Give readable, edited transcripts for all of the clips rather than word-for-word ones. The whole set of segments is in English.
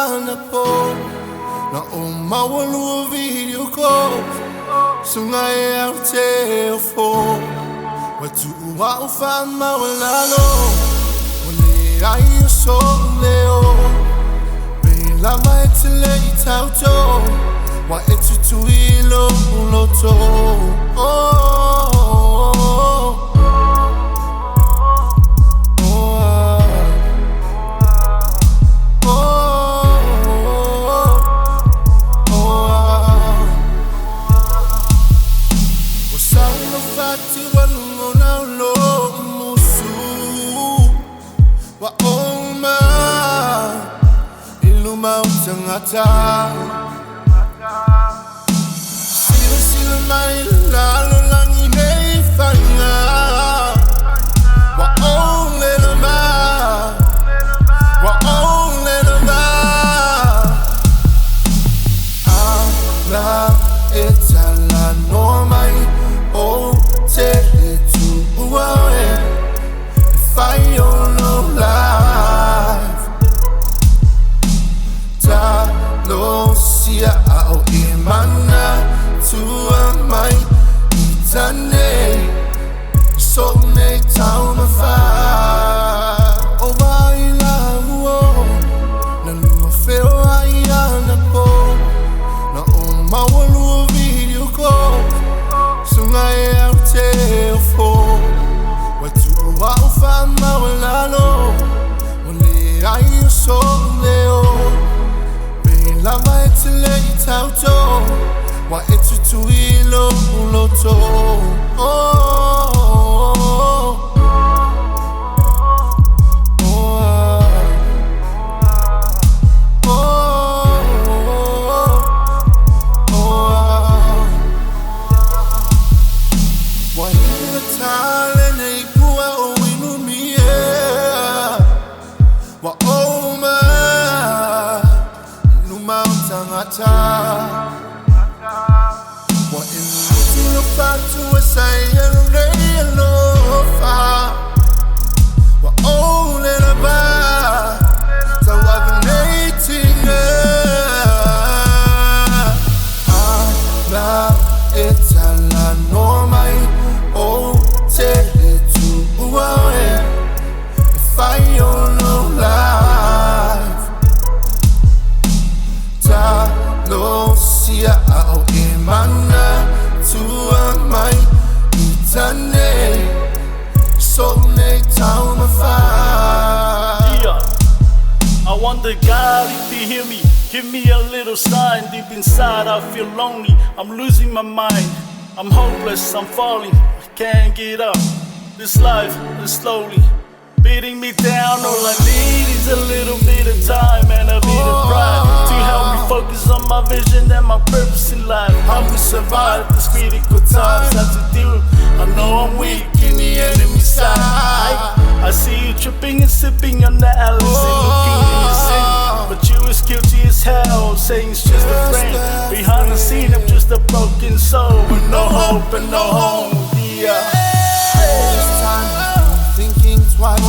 na po na umawalo video ko Sungai au te fo Watu ua ufa mawalalo Wale ai o so leo Me lava e te le I tauto Wa e tutu I lo loto Sila mai lalo lang inefanga Wa ole na ma Ala e talanoa mai O te tu uawe If I no life SIAOSI VAIPUA MAI Itane So ne tau mawha O vai la huo Na lua wheo ai ana po Na o mawalua video ko Sungai au te ofo Watu ua ufa mawalalo O le ai o so leo Lava e te le I tauto Wa e tutu I lo loto Wa hina tale nei pua o inu mie Wa oma Wa inu lo fatu SIAOSI alofa Wa ole na ba Tawaganating Ala e talanoa mai O te tu uawe If I no life SIAOSI VAIPUA MAI Itane So ne tau mawha I wonder God if you hear me Give me a little sign. Deep inside I feel lonely. I'm losing my mind. I'm hopeless, I'm falling, I can't get up. This life is slowly beating me down. All I need is a little bit of time and a bit of pride to help me focus on my vision and my purpose in life. Help me survive these critical times. Have to deal. I know I'm weak in the enemy side. I see you tripping and sipping on the Alice and looking in your sin, but you is guilty as hell, saying it's just a friend. Behind the scene I'm just a broken soul with no hope and no home. All this time I'm thinking twice.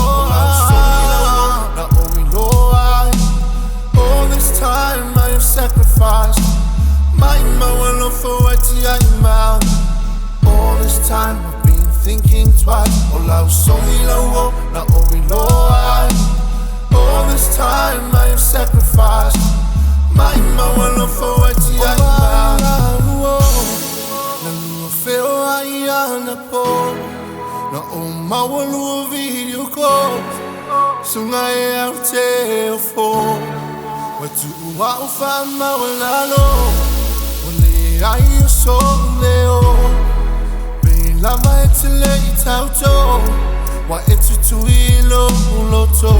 All this time I have sacrificed my mawalo for what I am. All this time I've been thinking twice. All this time I have sacrificed my mawalo for what I am. Na lua wheo ai ana po Na o mawalua video ko Sungai au te ofo Watu ua ufa mawalalo O le ai o so leo Me lava e te le I tauto Wa e tutu I lo loto